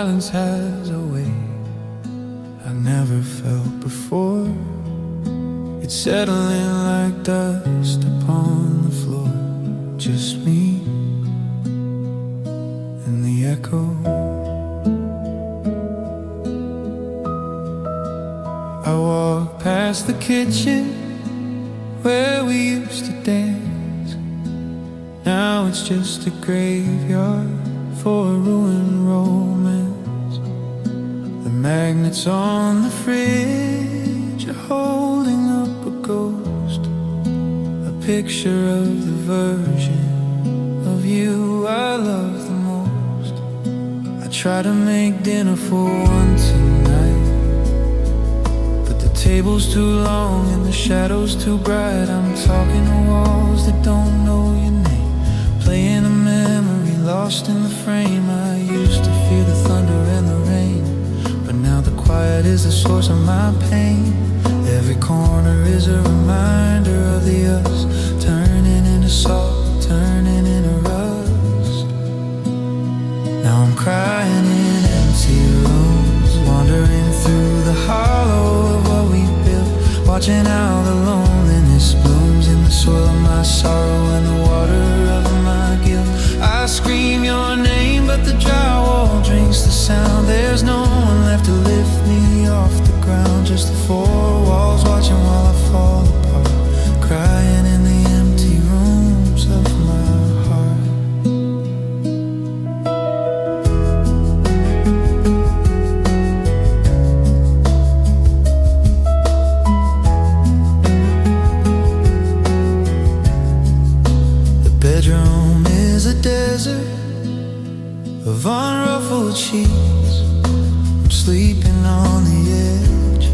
silence has a way I never felt before. It's settling like dust upon the floor. Just me and the echo. I walk past the kitchen where we used to dance. Now it's just a graveyard for a ruined romance. The magnets on the fridge are holding up a ghost, a picture of the version of you I love the most. I try to make dinner for one tonight, but the table's too long and the shadows too bright. I'm talking to walls that don't know your name, playing a memory lost in the frame. I used to fear the thunder and the rain, but now the quiet is the source of my pain. Every corner is a reminder of the us, turning into salt, turning into rust. Now I'm crying in empty rooms, wandering through the hollow of what we built, watching how the loneliness blooms in the soil of my sorrow and the water of my guilt. I scream your name, but the drywall drinks the sound. There's no one left to lift me off the ground, just the four walls watching while I fall apart, crying in the empty rooms of my heart. The bedroom is a desert of unruffled sheets. I'm sleeping on the edge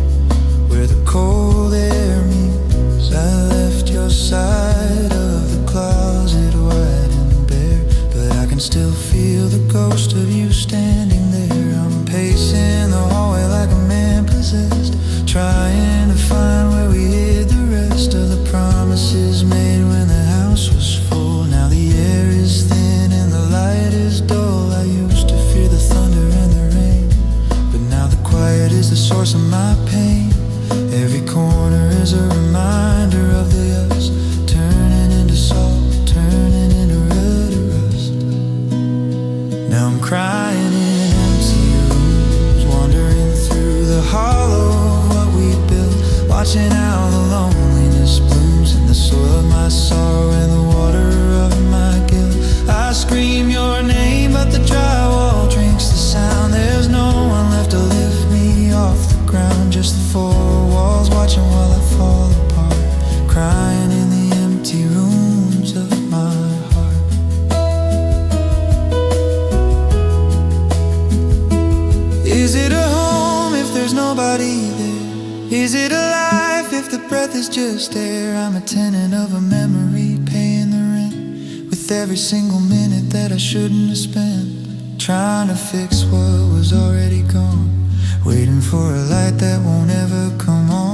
where the cold air meets. I left your side of the closet wide and bare, but I can still feel the ghost of you standing there. I'm pacing the hallway like a man possessed, trying to find where we hid the rest of the promises made when the house was full. Now the air is thin and the light is dull. I used to fear the thunder and the rain, but now the quiet is the source of my pain. Every corner is a reminder of the us, turning into salt, turning into red rust. Now I'm crying in empty rooms, wandering through the hollow of what we built, watching how the loneliness blooms in the soil of my sorrow and the water of my guilt. I scream your name, but the drywall drinks the sound. There's no one left to lift me off the ground, just the four walls watching while I fall apart, crying in the empty rooms of my heart. Is it a home if there's nobody there? Is it a life if the breath is just air? I'm a tenant of a memory, paying the rent with every single minute that I shouldn't have spent, trying to fix what was already gone, waiting for a light that won't ever come on.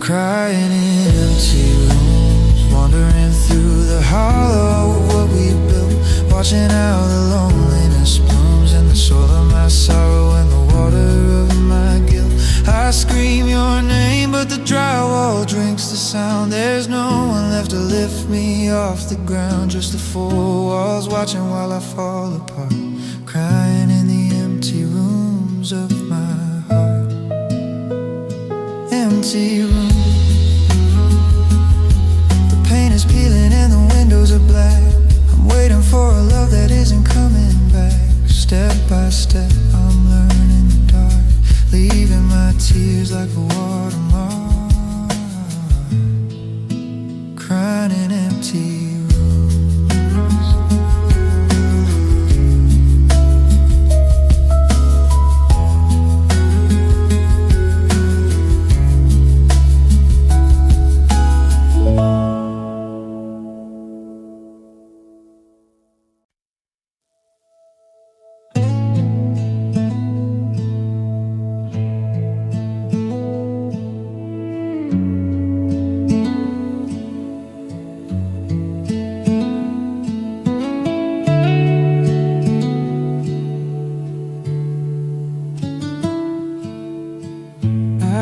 Crying in empty rooms, wandering through the hollow of what we built, watching how the loneliness blooms in the soil of my sorrow and the water of my guilt. I scream your name, but the drywall drinks the sound. There's no one left to lift me off the ground, just the four walls watching while I fall apart, crying in the empty rooms of my heart. Empty rooms. Paint is peeling and the windows are black. I'm waiting for a love that isn't coming back. Step by step I'm learning the dark, leaving my tears like a watermark, crying in empty rooms.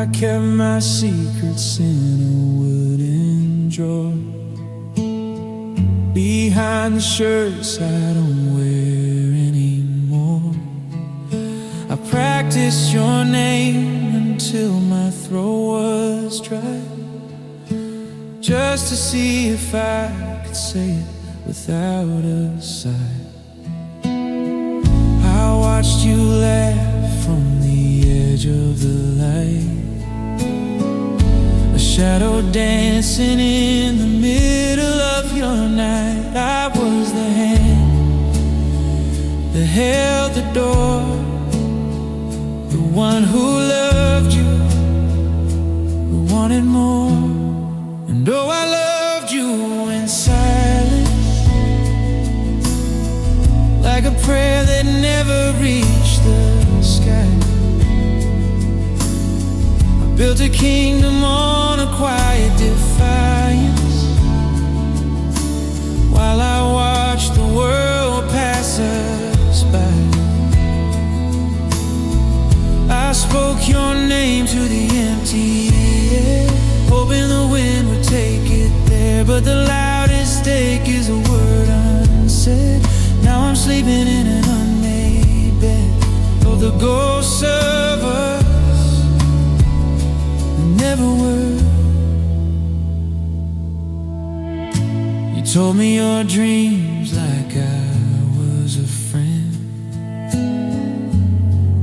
I kept my secrets in a wooden drawer, behind the shirts I don't wear anymore. I practiced your name until my throat was dry, just to see if I could say it without a sigh. I watched you laugh from the edge of the light, a shadow dancing in the middle of your night. I was the hand that held the door, the one who loved you, who wanted more. And oh, I loved you in silence, like a prayer that never reached the sky. I built a kingdom on a quiet defiance, while I watched the world pass us by. I spoke your name to the empty air, hoping the wind would take it there. But the loudest take is a word unsaid. Now I'm sleeping in an unmade bed, though the ghosts of us never were. You told me your dreams like I was a friend,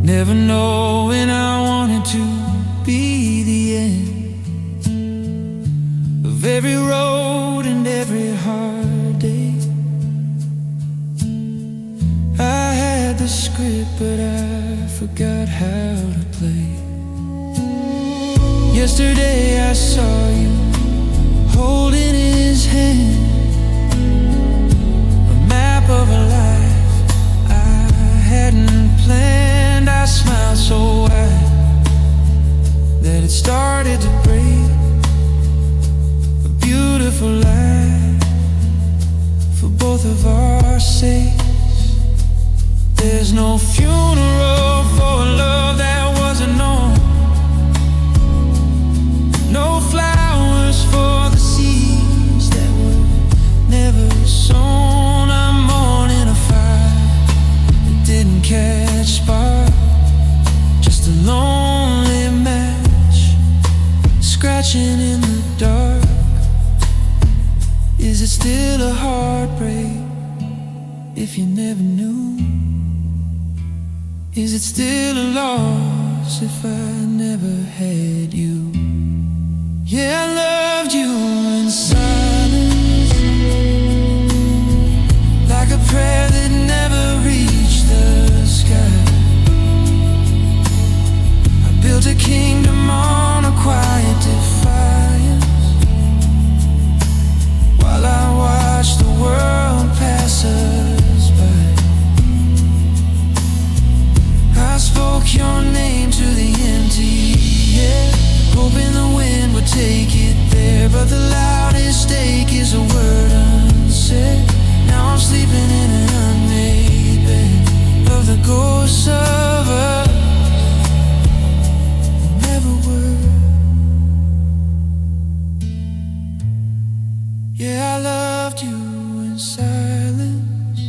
never knowing I wanted to be the end of every road and every hard day. I had the script, but I forgot how to play. Yesterday I saw you holding his hand, a map of a life I hadn't planned. I smiled so wide that it started to break, a beautiful life for both of our sakes. There's no funeral for a love that wasn't known, no flowers for the seeds that were never sown. I'm mourning a fire that didn't catch spark, just a lonely match scratching in the dark. Is it still a heartbreak if you never knew? Is it still a loss if I never had you? Yeah, I loved you in silence, like a prayer that never reached the sky. I built a kingdom on a quiet defiance, while I watched the world pass us by. I spoke your name to the empty air, hoping the wind would take it there. But the loudest take is a word unsaid. Now I'm sleeping in an unmade bed of the ghosts of us that never were. Yeah, I loved you in silence,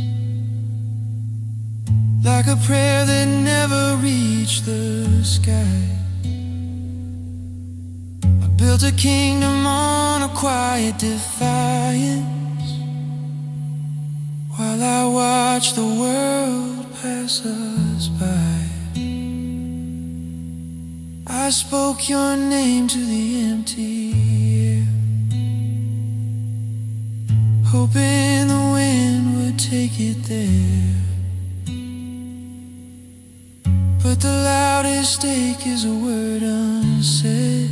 like a prayer that never reached the sky. I built a kingdom on a quiet defiance, while I watched the world pass us by. I spoke your name to the empty air, hoping the wind would take it there. But the loudest take is a word unsaid.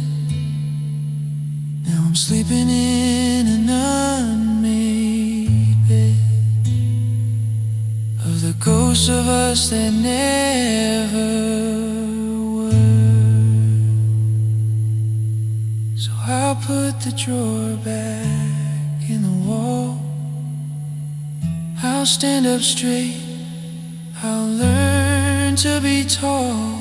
Now I'm sleeping in an unmade bed of the ghosts of us that never were. So I'll put the drawer back in the wall, I'll stand up straight, I'll learn to be tall,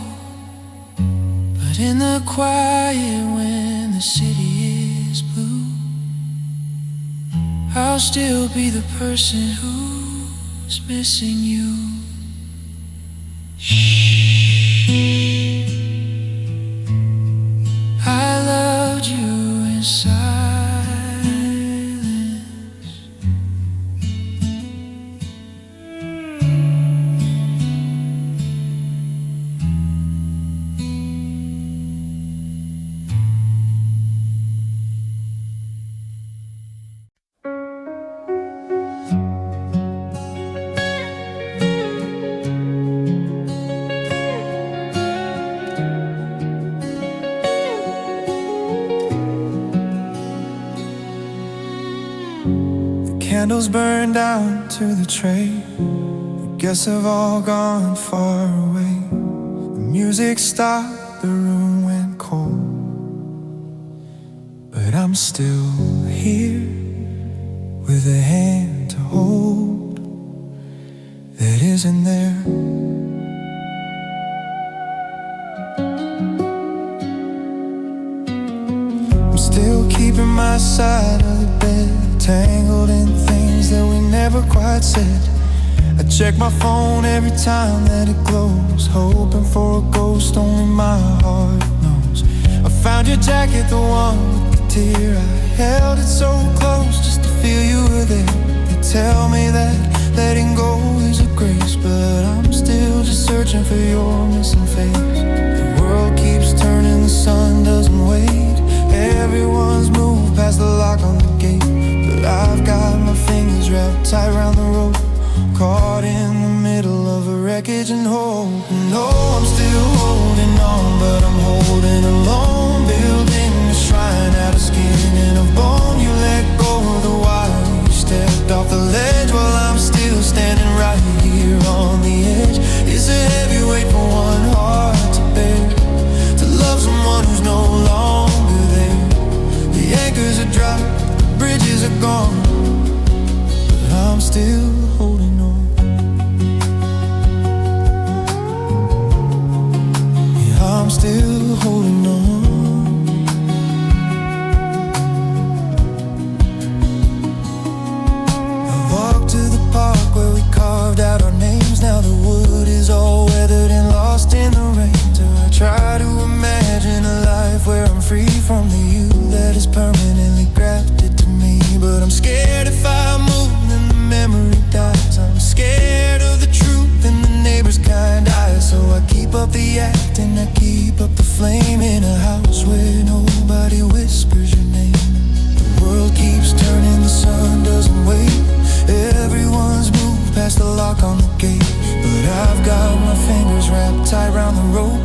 but But in the quiet when the city is blue, I'll still be the person who's missing you. I loved you in silence. Candles burned down to the tray. I guess they've all gone far away. The music stopped, the room went cold. But I'm still here with a hand to hold that isn't there. I'm still keeping my side of the bed, tangled in things that we never quite said. I check my phone every time that it glows, hoping for a ghost only my heart knows. I found your jacket, the one with the tear. I held it so close just to feel you were there. You tell me that letting go is a grace, but I'm still just searching for your missing face. The world keeps turning, the sun doesn't wait. Everyone's moved past the lock on the gate, but I've got my fingers wrapped tight around the rope, caught in the middle of a wreckage and hope. No, I'm still holding on, but I'm holding alone, building a shrine out of skin and of bone. You let go of the wire, you stepped off the ledge while I'm still standing right here on the edge. It's a heavy weight for one heart to bear, to love someone who's no longer there. The anchors are dropped, bridges are gone, but I'm still holding on. Yeah, I'm still holding on. I walked to the park where we carved out our names. Now the wood is all weathered and lost in the rain. So I try to imagine a life where I'm free from the you that is permanently grafted to me. But I'm scared if I move then the memory dies. I'm scared of the truth and the neighbor's kind eyes. So I keep up the act and I keep up the flame in a house where nobody whispers your name. The world keeps turning, the sun doesn't wait. Everyone's moved past the lock on the gate, but I've got my fingers wrapped tight around the rope,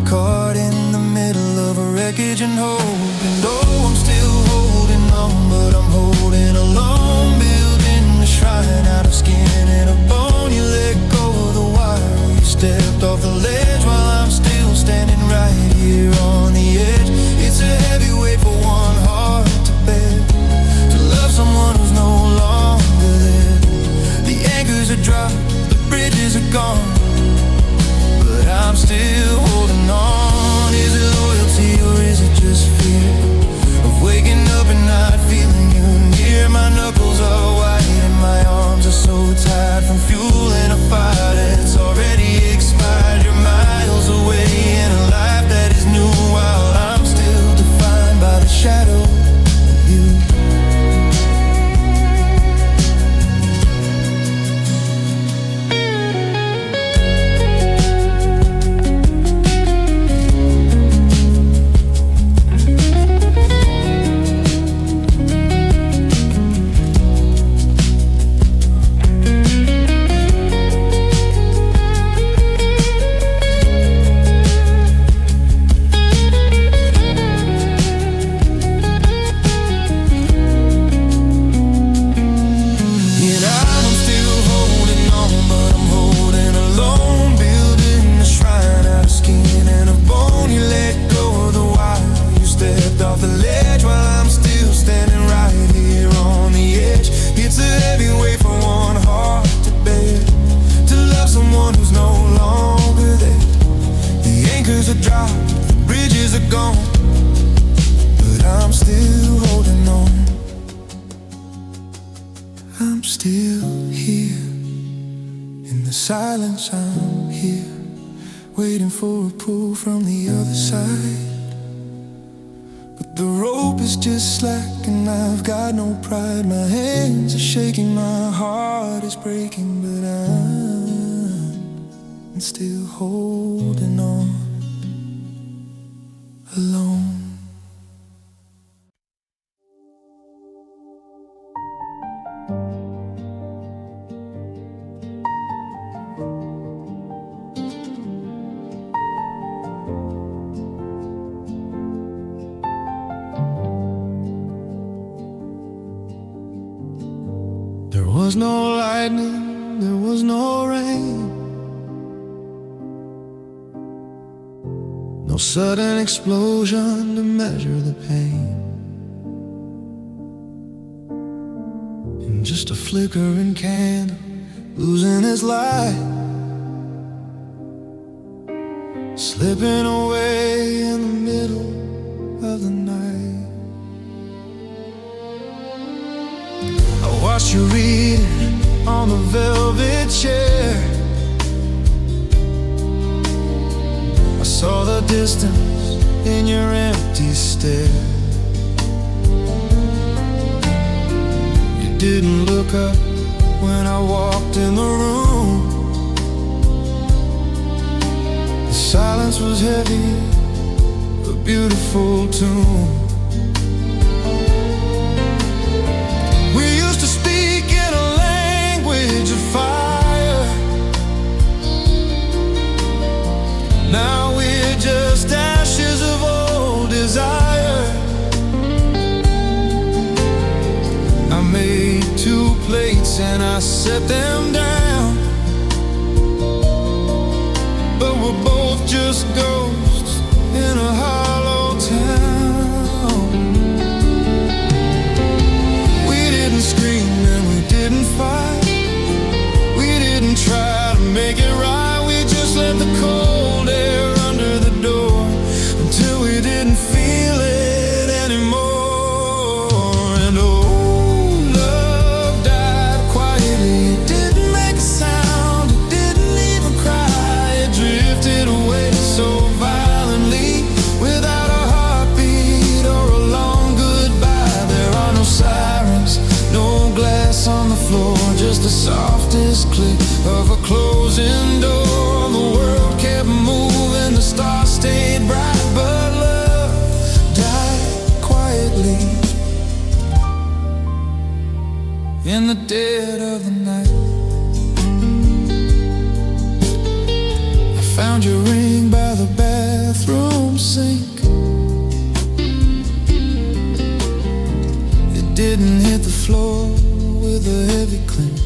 caught in the middle of a wreckage and hope. And oh, I'm still holding on, but I'm holding alone, building a shrine out of skin and a bone. You let go of the wire, you stepped off the ledge while I'm still standing right here on the edge. It's a heavy weight for one heart to bear, to love someone who's no longer there. The anchors are dropped, the bridges are gone, but I'm still holding on. Is it loyalty or is it just fear of waking up and not feeling you near? My knuckles are white and my arms are so tired from fueling a fire that's already expired. You're miles away in a life that is new, while I'm still defined by the shadow of you. Bridges are dropped, the bridges years are gone, but I'm still holding on. I'm still here. In the silence I'm here, waiting for a pull from the other side. But the rope is just slack and I've got no pride. My hands are shaking, my heart is breaking, but I'm still holding on, alone. There was no lightning, there was no rain, no sudden explosion to measure the pain. And just a flickering candle losing its light, slipping away in the middle of the night. I watched you reading on the velvet chair. I saw the distance in your empty stare. You didn't look up when I walked in the room. The silence was heavy, a beautiful tune. Now we're just ashes of old desire. I made 2 plates and I set them down, but we're both just ghosts in a hollow town. We didn't scream and we didn't fight, we didn't try to make it right. We just let the cold air under the door until we didn't feel it anymore. And oh, love died quietly. It didn't make a sound, it didn't even cry. It drifted away so violently, without a heartbeat or a long goodbye. There are no sirens, no glass on the floor, just the softest click of a closing door. The world kept moving, the stars stayed bright, but love died quietly in the dead of the night. I found your ring by the bathroom sink. It didn't hit the floor with a heavy clink.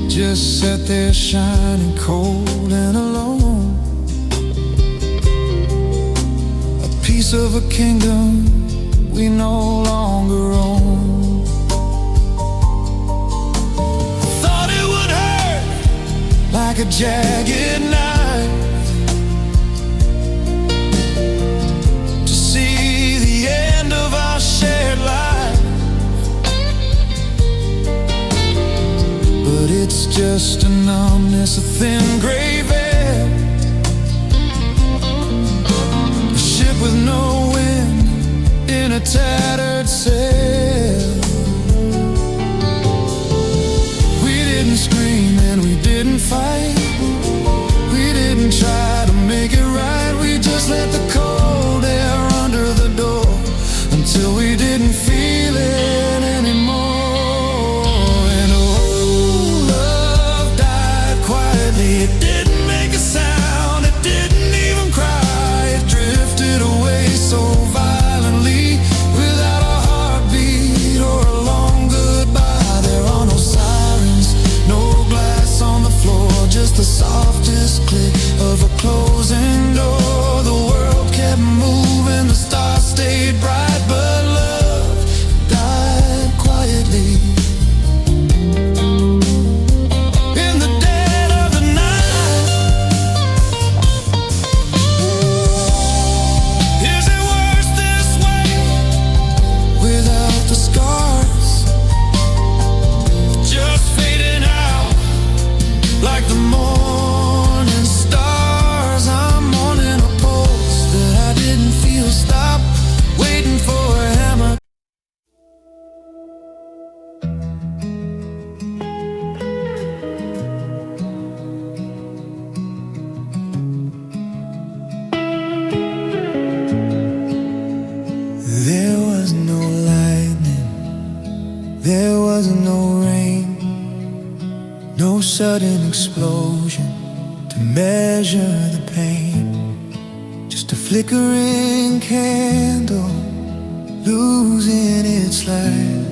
Just sat there shining cold and alone, a piece of a kingdom we no longer own. I thought it would hurt like a jagged knife to see the end of our shared life, but it's just a numbness, a thin gray veil, a ship with no wind in a tattered sail. We didn't scream and we didn't fight, we didn't try to make it right. We just let the cold air under the door until we didn't feel it anymore. It didn't make a sound, it didn't even cry. It drifted away so violently, without a heartbeat or a long goodbye. There are no sirens, no glass on the floor, just the softest click of a closing door. The world kept moving, the stars stayed bright, but love died quietly. In the dead of the night, No sudden explosion to measure the pain, just a flickering candle losing its light,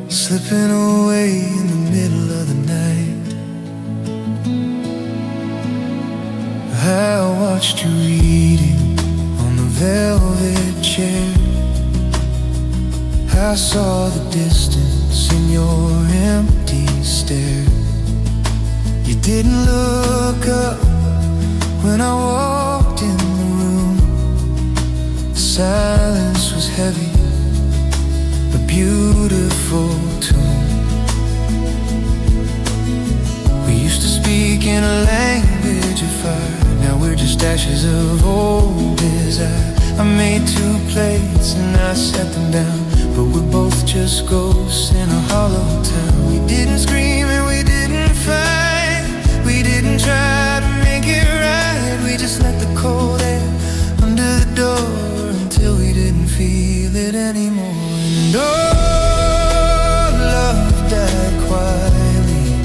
slipping away in the middle of the night. I watched you eating on the velvet chair. I saw the distance in your empty stare. You didn't look up when I walked in the room. The silence was heavy, a beautiful tune. We used to speak in a language of fire. Now we're just ashes of old desire. I made 2 plates and I set them down, but we're both just ghosts in a hollow town. We didn't scream and we didn't fight. We didn't try to make it right. We just let the cold air under the door until we didn't feel it anymore. And oh, love died quietly.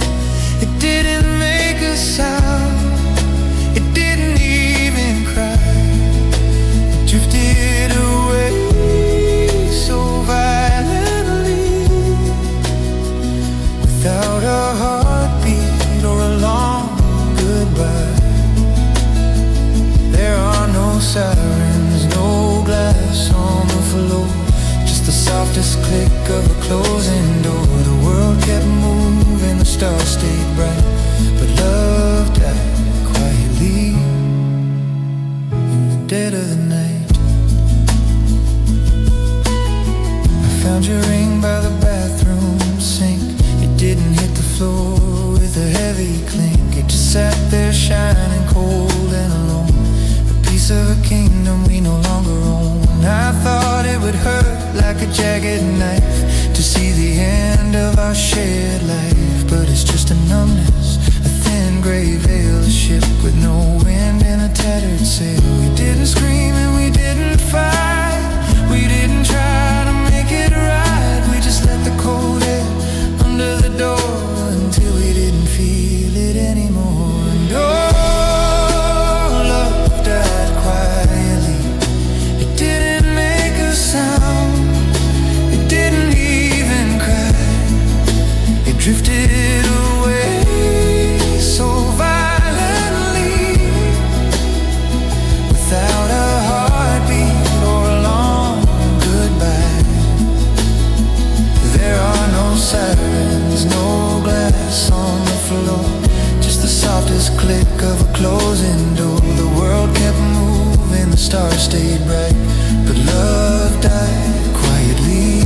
It didn't make a sound. It didn't even cry. It drifted away so violently, without a heartbeat or a long goodbye. There are no sirens, no glass on the floor, just the softest click of a closing door. The world kept moving, the stars stayed bright, but love died quietly in the dead of the night. I found your ring by the bathroom sink. It didn't hit the floor with a heavy clink. It just sat there shining cold and alone, a piece of a kingdom we no longer own. I thought it would hurt like a jagged knife to see the end of our shared life, but it's just a numbness, a thin gray veil, a ship with no wind and a tattered sail. We didn't scream and we didn't fight. We didn't try to make it right. We just let the cold air under the door until we didn't feel it anymore. And oh, love died quietly. It didn't make a sound. It didn't even cry. It drifted away so violently, without a heartbeat or a long goodbye. There are no sirens, no glass on the floor, just the softest click of a closing door. The world kept moving, the stars stayed bright, but love died quietly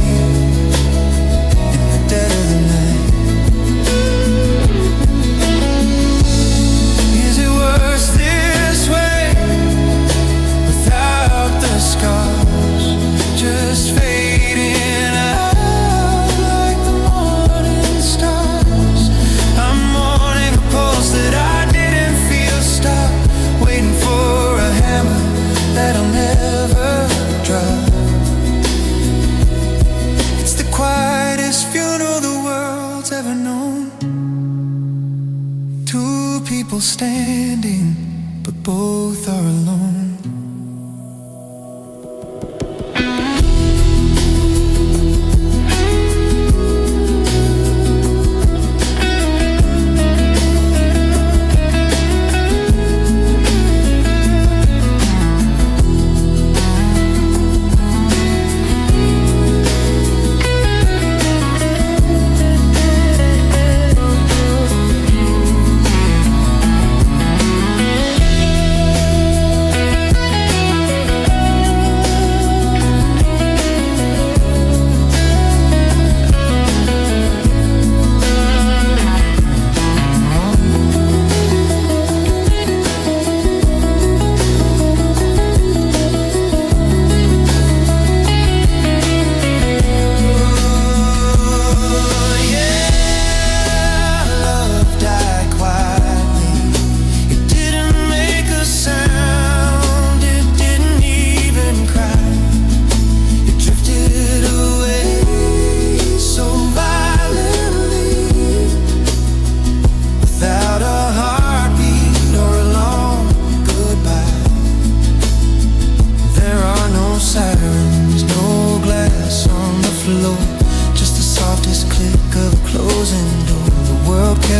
in the dead of the night. Is it worse this way, without the scars, just fading out like the morning stars? I'm mourning a pulse that I didn't feel stop, waiting for a hammer that'll never drop. It's the quietest funeral the world's ever known. 2 people standing, but both are alone.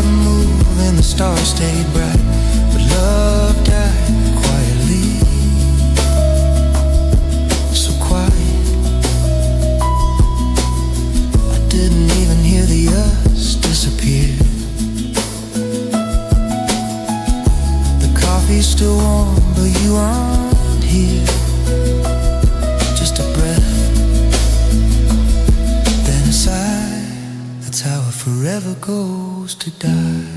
never move and the stars stayed bright, but love died quietly. So quiet, I didn't even hear the us disappear. The coffee's still warm, but you aren't here. Just a breath, then a sigh. That's how it forever goes to die.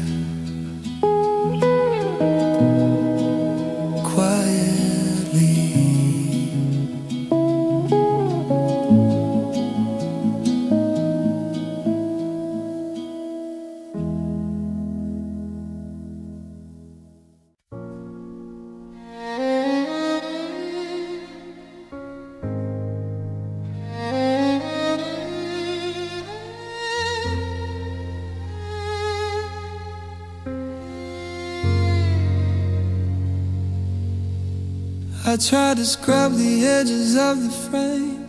I tried to scrub the edges of the frame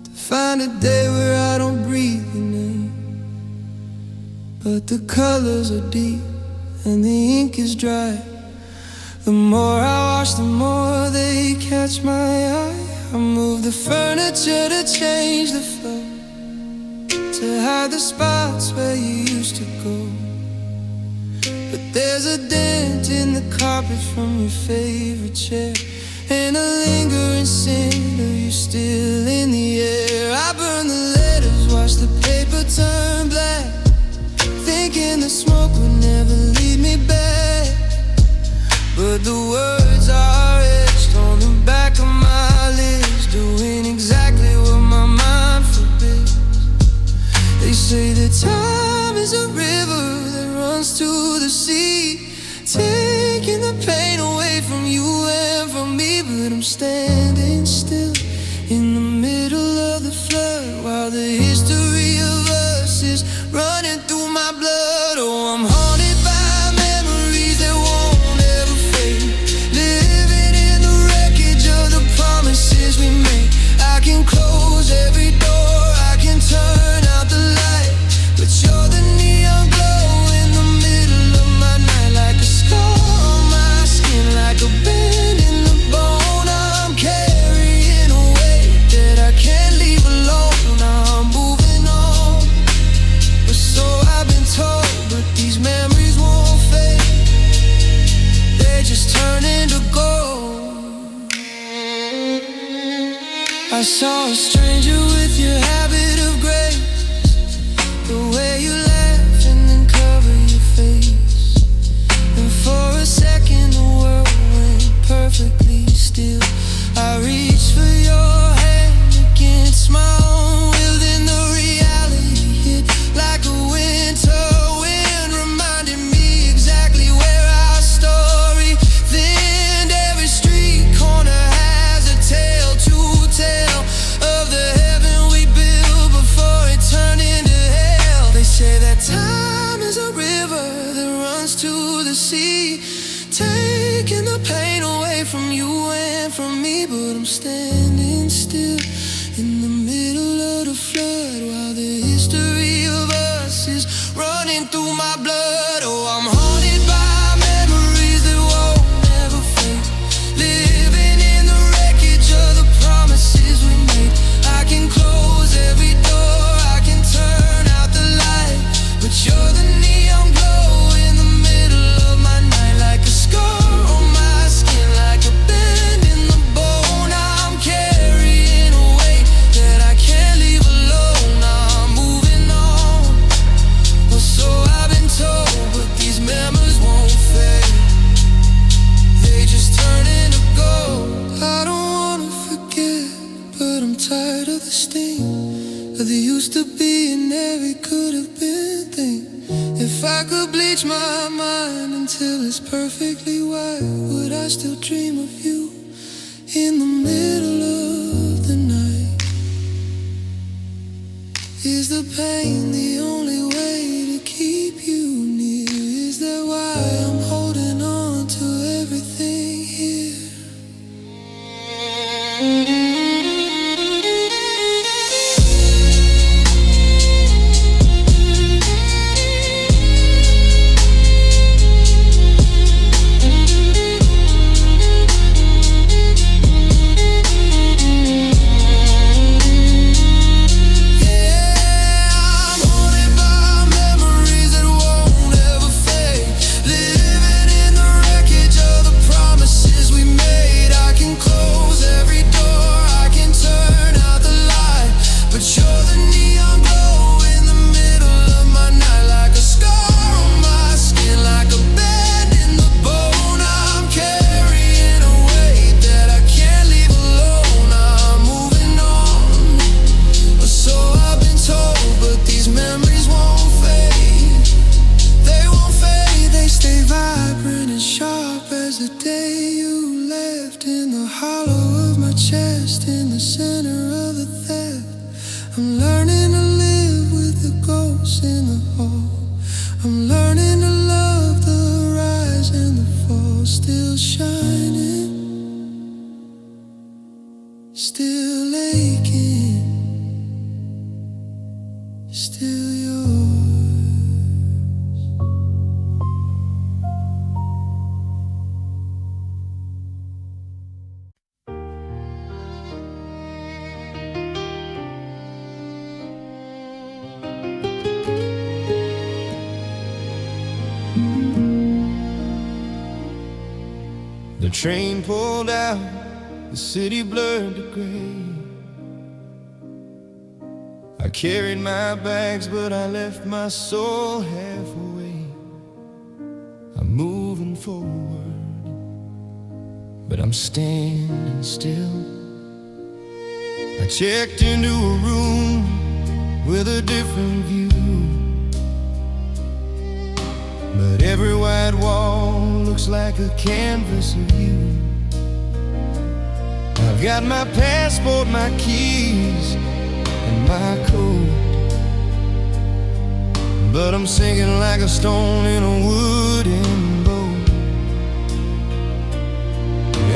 to find a day where I don't breathe your name. But the colors are deep and the ink is dry. The more I wash, the more they catch my eye. I move the furniture to change the flow, to hide the spots where you used to go. But there's a dent in the carpet from your favorite chair, and a lingering scent of you still in the air. I burn the letters, watch the paper turn black, thinking the smoke would never lead me back. But the words are etched on the back of my lips, doing exactly what my mind forbids. They say that time is a river that runs to the sea, taking the pain away from you and from me. But I'm standing still in the middle of the flood, while the history of us is running through my blood. Oh, I'm haunted by memories that won't ever fade, living in the wreckage of the promises we made. I can close every door, I can turn out the light, but you're the neon glow in the middle of my night, like a scar on my skin, like a bend in the bone. I'm carrying a weight that I can't leave alone. I'm moving on, but so I've been told. But these memories won't fade, they just turn into gold. I saw a stranger with your habit of grace, the way you laugh and then cover your face, and for a second the world went perfectly still. I reached for your hand against my own will, then the reality hit like a winter wind, reminding me exactly where our story then. Every street corner has a tale to tell of the heaven we built before it turned into hell. They say that time is a river that runs to the sea, taking the pain away from you and from me. But I'm standing still in the middle of the flood, while the history of us is running through my blood. Oh, I'm haunted by memories that won't ever fade, living in the wreckage of the promises we made. I can close every door, I can turn out the light, but you're the neon glow in the middle of my night, like a scar on my skin, like a bend in the bone. I'm carrying a weight that I can't leave alone. I'm moving on, well, so I've been told. But these memories won't fade, they just turn into gold. I don't wanna forget, but I'm tired of the sting of the used to be and every could have been thing. If I could bleach my mind until it's perfectly white, would I still dream of you in the middle of the night? Is the pain the only way to keep you near? Is that why I'm holding on to everything here? learning to love the rise and the fall, still shining, still aching, still yours. The train pulled out, the city blurred to gray. I carried my bags, but I left my soul halfway. I'm moving forward, but I'm standing still. I checked into a room with a different view, but every white wall looks like a canvas of you. I've got my passport, my keys, and my coat, but I'm sinking like a stone in a wooden boat.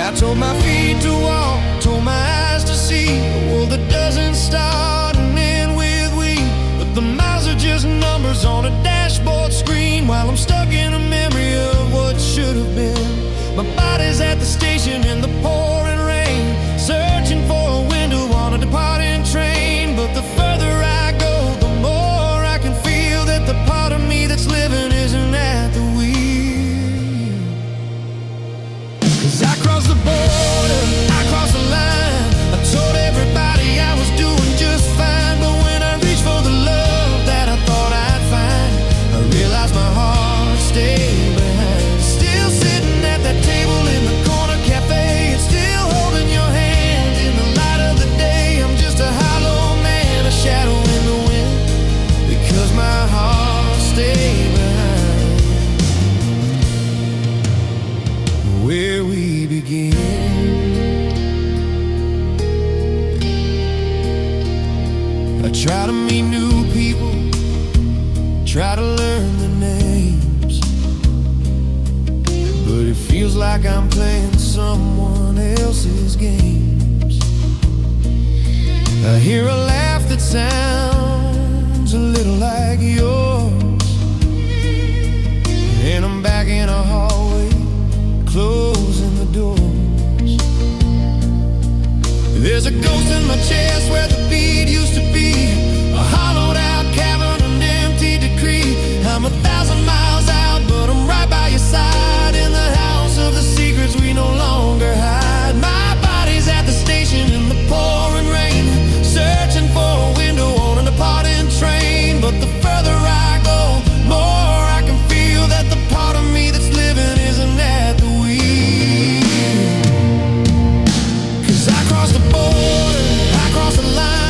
I told my feet to walk, told my eyes to see a world that doesn't start and end with we. But the miles are just numbers on a dashboard screen, while I'm stuck in a memory of what should have been. My body's at the station in the pouring rain, searching for a window on a departing train. But the further I go, the more I can feel that the part of me that's living isn't at the wheel. 'Cause I crossed the border, I crossed the line. I told everybody I was doing just fine, but when I reached for the love that I thought I'd find, I realized my heart stayed behind. Still sitting at that table in the corner cafe, and still holding your hand in the light of the day. I'm just a hollow man, a shadow in the wind, because my heart stayed behind. Where we begin, I try to meet new people, try to learn the names, but it feels like I'm playing someone else's games. I hear a laugh that sounds a little like yours, and I'm back in a hallway, closing the doors. There's a ghost in my chest where the beat used to be, a hollowed out cavern, an empty decree. I'm 1,000 miles out, but I'm right by your side, in the house of the secrets we no longer hide. My body's at the station in the pouring rain, searching for a window on a departing train. But the further I go, more I can feel that the part of me that's living isn't at the wheel. 'Cause I crossed the border, I crossed the line.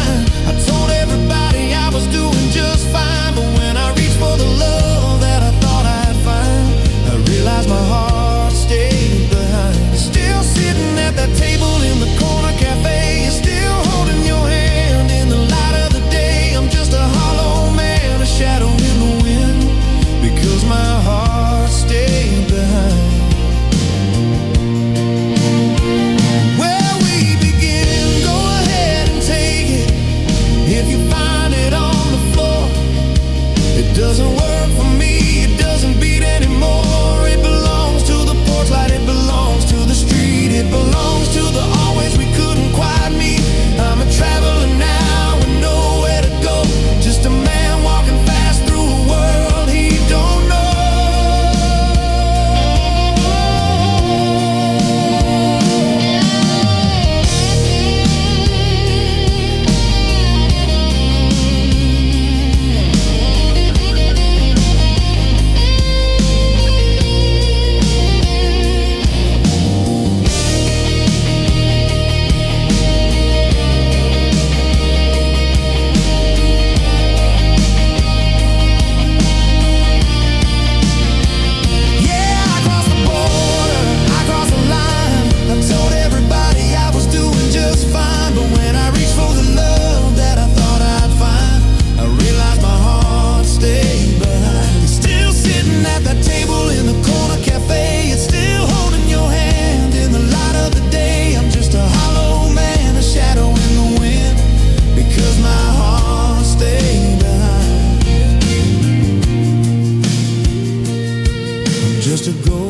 just a ghost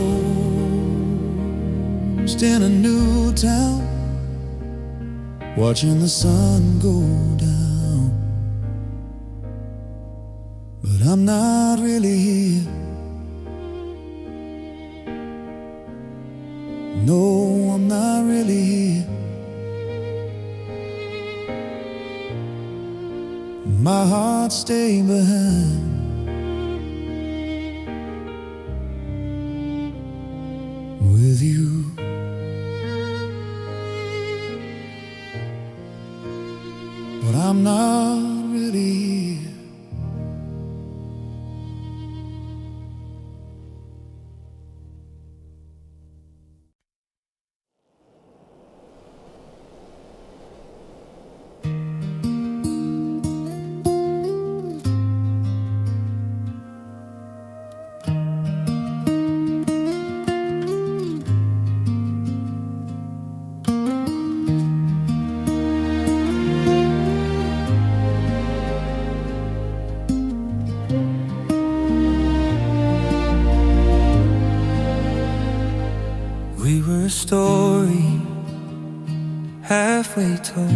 in a new town, watching the sun go down. But I'm not really here. No, I'm not really here. My heart's staying behind. With you. But I'm not really here. We were a story halfway told,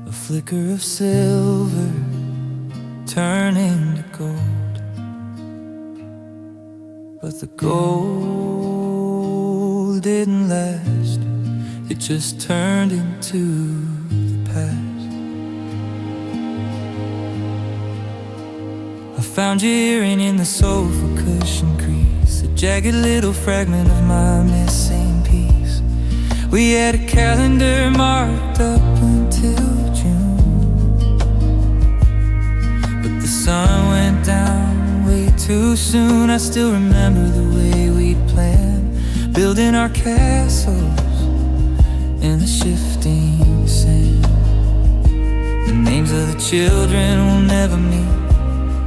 a flicker of silver turning to gold. But the gold didn't last, it just turned into the past. I found your earring in the sofa cushion crease, a jagged little fragment of my missing piece. We had a calendar marked up until June, but the sun went down way too soon. I still remember the way we'd planned, building our castles in the shifting sand. The names of the children we'll never meet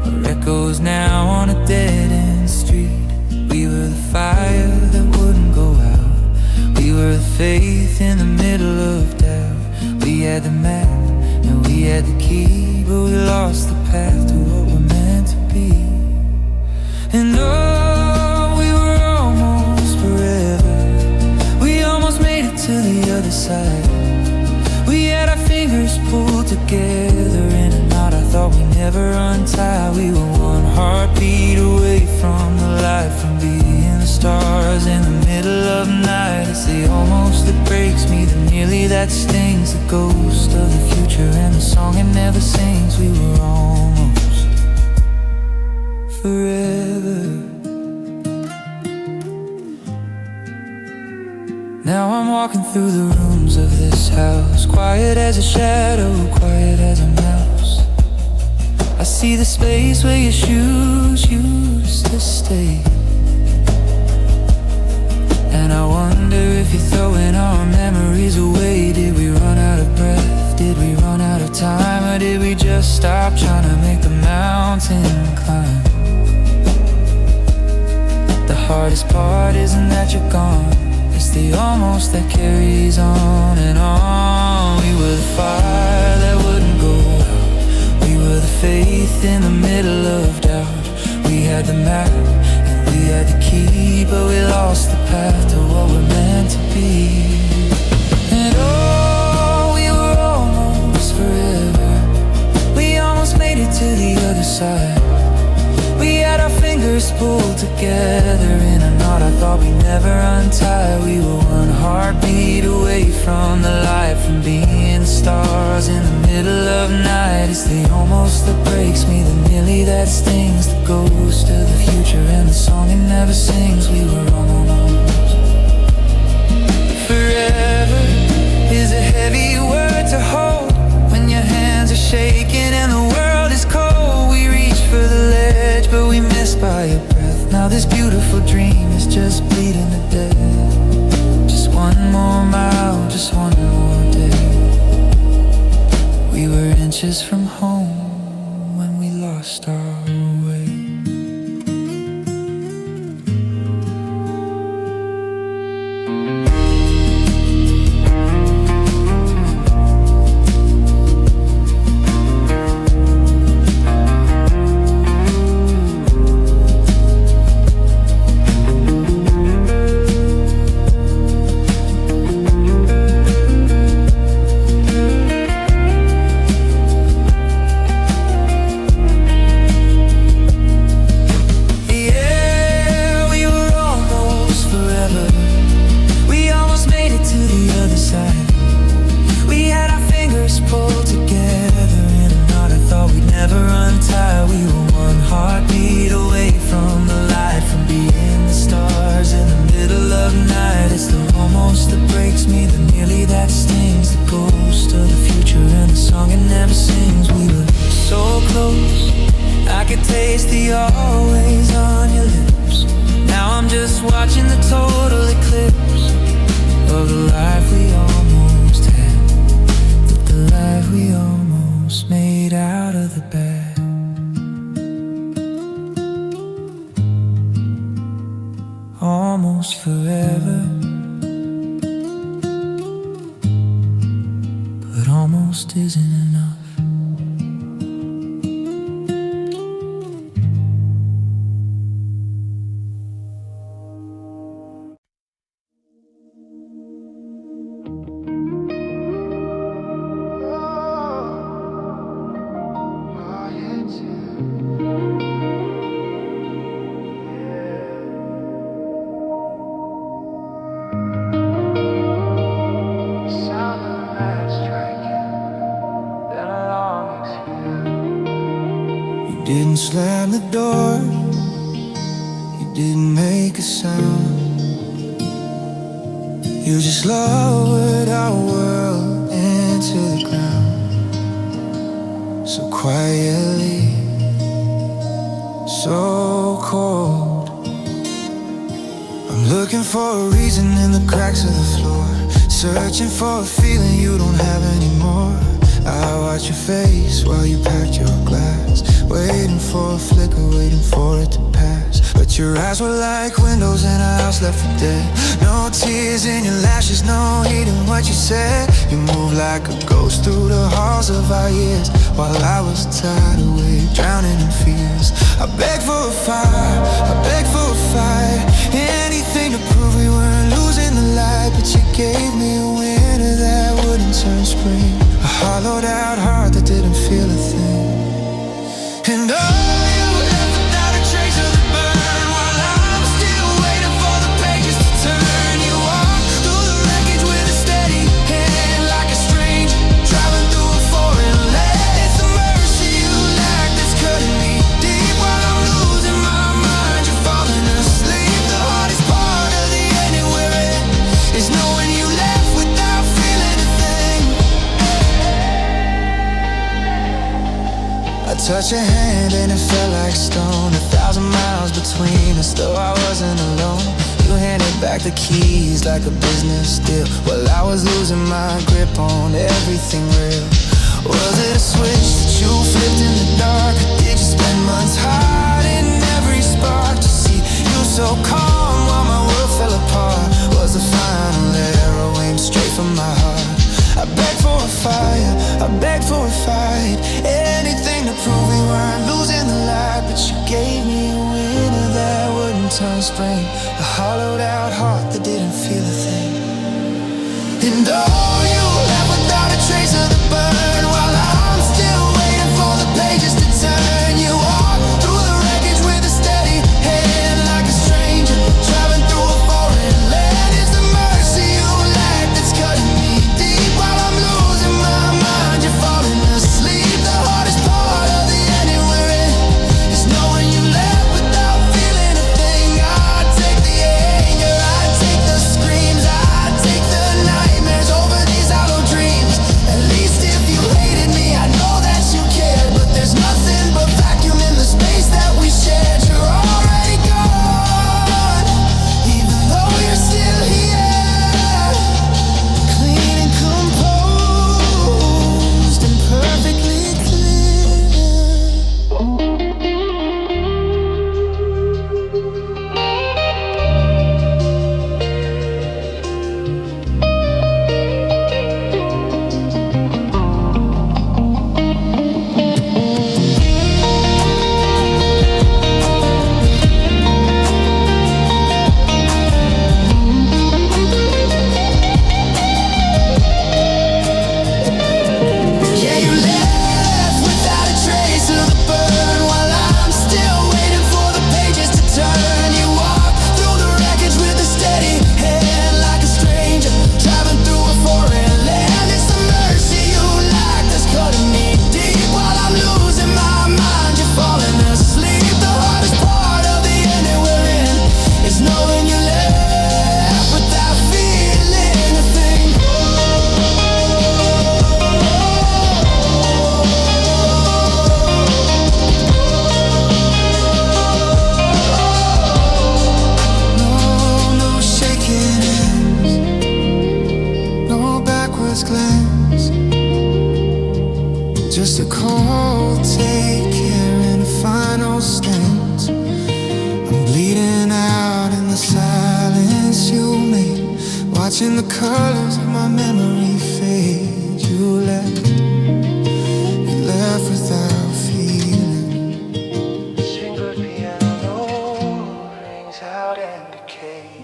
are echoes now on a dead-end street. We were the fire that wouldn't go out, we were the faith in the middle of doubt. We had the map and we had the key, but we lost the path to what we're meant to be. And oh, we were almost forever, we almost made it to the other side. We had our fingers pulled together in a knot I thought we'd never untie. We were one heartbeat away from the light, from being the stars in the middle of the night. It's the almost that breaks me, the nearly that stings, the ghost of the future and the song it never sings. We were almost forever. Now I'm walking through the rooms of this house, quiet as a shadow, quiet as a mouse. I see the space where your shoes used to stay, and I wonder if you're throwing our memories away. Did we run out of breath? Did we run out of time? Or did we just stop trying to make the mountain climb? The hardest part isn't that you're gone, it's the almost that carries on and on. We were the fire that wouldn't go out, we were the faith in the middle of doubt. We had the map and we had the key, but we lost the path to what we're meant to be. And oh, we were almost forever, we almost made it to the other side. We had our fingers pulled together in a knot I thought we'd never untie. We were one heartbeat away from the light, from being the stars in the middle of night. It's the almost that breaks me, the nearly that stings, the ghost of the future and the song it never sings. We were almost forever is a heavy word to hold when your hands are shaking and the world is cold. We reach for the ledge, but we missed by a breath. Now this beautiful dream is just bleeding to death. Just one more mile, just one more day. We were inches from home when we lost our way. almost forever, but almost isn't enough. You didn't slam the door, you didn't make a sound. You just lowered our world into the ground, so quietly, so cold. I'm looking for a reason in the cracks of the floor, searching for a feeling you don't have anymore. I watch your face while you packed your glass, waiting for a flicker, waiting for it to pass. But your eyes were like windows in a house left for dead. No tears in your lashes, no heat in what you said. You moved like a ghost through the halls of our years, while I was tired awake, drowning in fears. I begged for a fire, I begged for a fight, anything to prove we weren't losing the light. But you gave me a winter that wouldn't turn spring, a hollowed out heart that didn't feel a thing. And all you left without a trace of the burn, while I'm still waiting for the pages to turn. You walk through the wreckage with a steady hand, like a stranger traveling through a foreign land. It's the mercy you lack that's cutting me deep, while I'm losing my mind. You're falling asleep. The hardest part of the ending we're in is knowing you left without feeling a thing. I touched your hand and it felt like stone, 1,000 miles between us, though I wasn't alone. You handed back the keys like a business deal, while I was losing my grip on everything real. Was it a switch that you flipped in the dark, or did you spend months hiding every spark to see you so calm while my world fell apart? Was the final arrow aimed straight from my heart? I begged for a fire, I begged for a fight, anything to prove we weren't losing the light. But you gave me a winter that wouldn't turn spring, a hollowed out heart that didn't feel a thing. And all you left without a trace of the burn, while I'm still waiting for the pages to turn. You walk through the wreckage with a steady hand, like a stranger traveling through a foreign land. It's the mercy you lack that's cutting me deep, while I'm losing my mind. You're falling asleep. The hardest part of the ending we're in is knowing you left without feeling a thing. I take the anger, I take the screams, I take the nightmares over these watching the colors of my memory fade. You left without feeling. Single piano rings out and decay.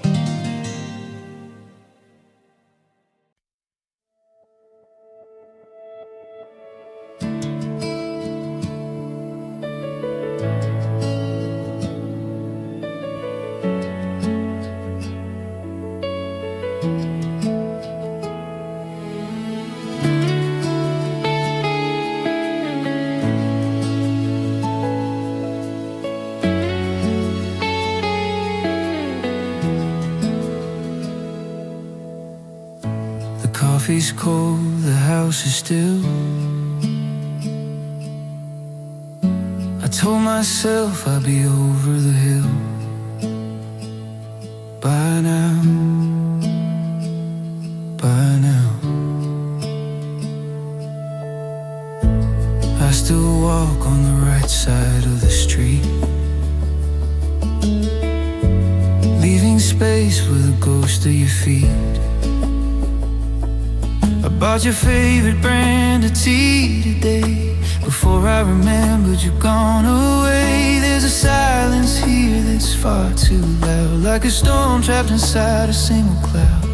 Coffee's cold, the house is still. I told myself I'd be over the hill by now, by now. I still walk on the right side of the street, leaving space for the ghost of your feet. I bought your favorite brand of tea today. Before I remembered you'd gone away. There's a silence here that's far too loud, like a storm trapped inside a single cloud.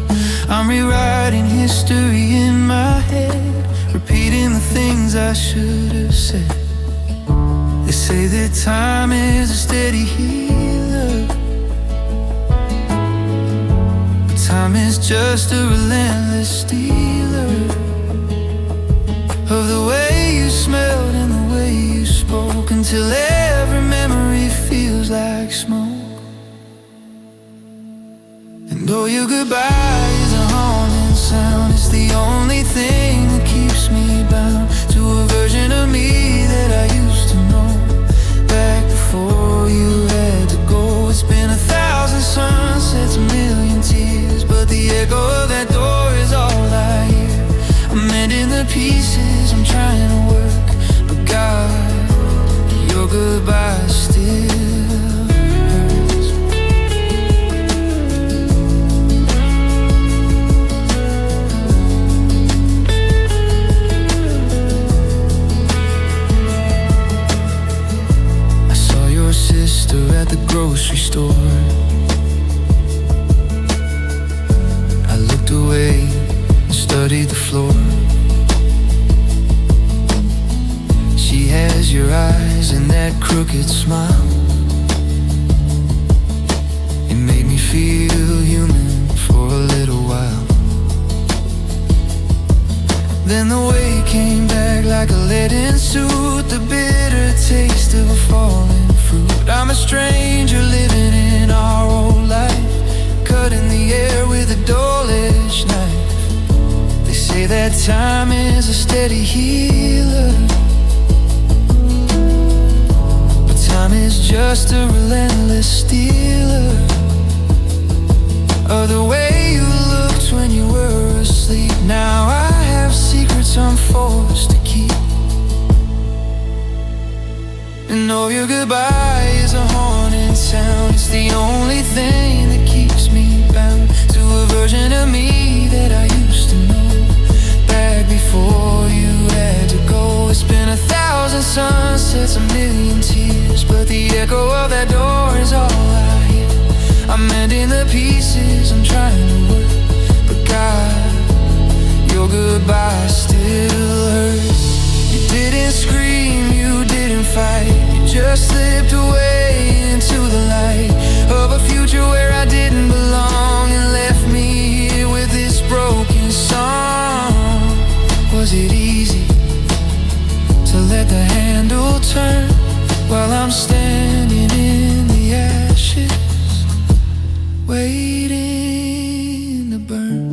I'm rewriting history in my head, repeating the things I should have said. They say that time is a steady healer, but time is just a relentless stealer of the way you smelled and the way you spoke, until every memory feels like smoke. And oh, your goodbye is a haunting sound. It's the only thing that keeps me bound to a version of me that I used to know, back before you had to go. It's been 1,000 sunsets, a million tears, but the echo of that door is all I hear. I'm mending the pieces, I'm trying to work, but God, your goodbye still hurts. I saw your sister at the grocery store. I looked away and studied the floor. She has your eyes and that crooked smile. It made me feel human for a little while. Then the weight came back like a leaden suit, the bitter taste of a falling fruit. I'm a stranger living in our old life, cutting the air with a dull-edged knife. They say that time is a steady healer, time is just a relentless stealer of the way you looked when you were asleep. Now I have secrets I'm forced to keep. And oh, your goodbye is a haunting sound. It's the only thing that keeps me bound to a version of me that I used to know, back before you had to go. It's been 1,000 sunsets, a million tears, but the echo of that door is all I hear. I'm mending the pieces, I'm trying to work, but God, your goodbye still hurts. You didn't scream, you didn't fight, you just slipped away into the light of a future where I didn't belong, and left me here with this broken song. Was it easy to let the handle turn while I'm standing in the ashes, waiting to burn?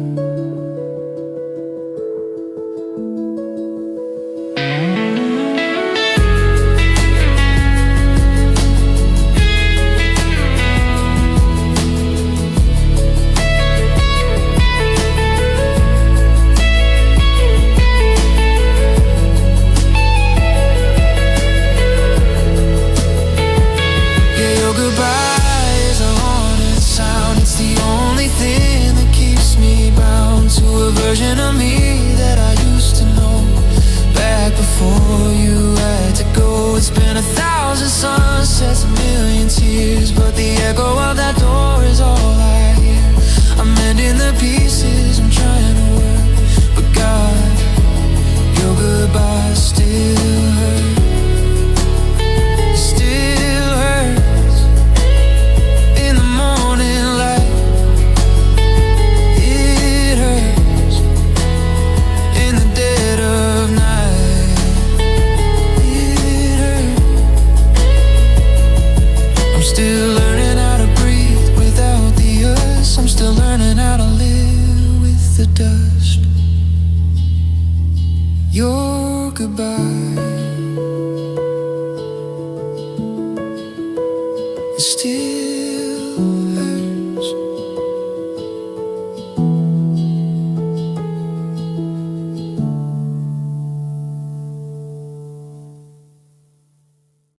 version of me that I used to know. Back before you had to go. It's been 1,000 sunsets, a million tears, but the echo of that door is all I hear. I'm mending the pieces, I'm trying to work, but God, your goodbye still hurts. Still hurts. In the morning light, it hurts. In the dead of night, it hurts. I'm still learning how to breathe without the us. I'm still learning how to live with the dust. Your goodbye is still